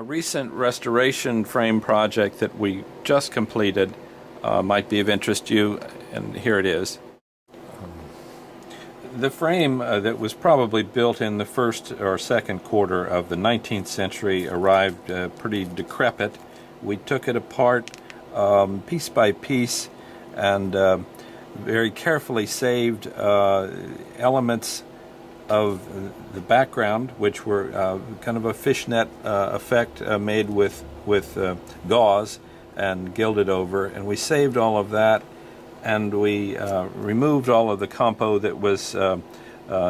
recent restoration frame project that we just completed might be of interest to you, and here it is. The frame that was probably built in the first or second quarter of the 19th century arrived pretty decrepit. We took it apart piece by piece and very carefully saved elements of the background, which were kind of a fishnet effect made with gauze and gilded over, and we saved all of that, and we removed all of the compo that was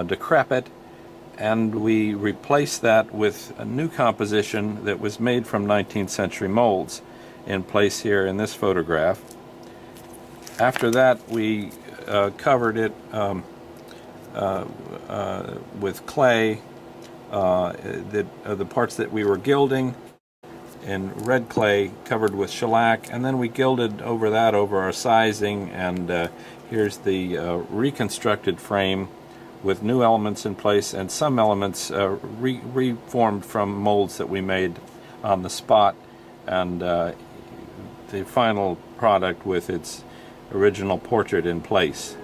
decrepit, and we replaced that with a new composition that was made from 19th century molds in place here in this photograph. After that, we covered it with clay, the parts that we were gilding in red clay covered with shellac, and then we gilded over that over our sizing, and here's the reconstructed frame with new elements in place and some elements reformed from molds that we made on the spot, and the final product with its original portrait in place.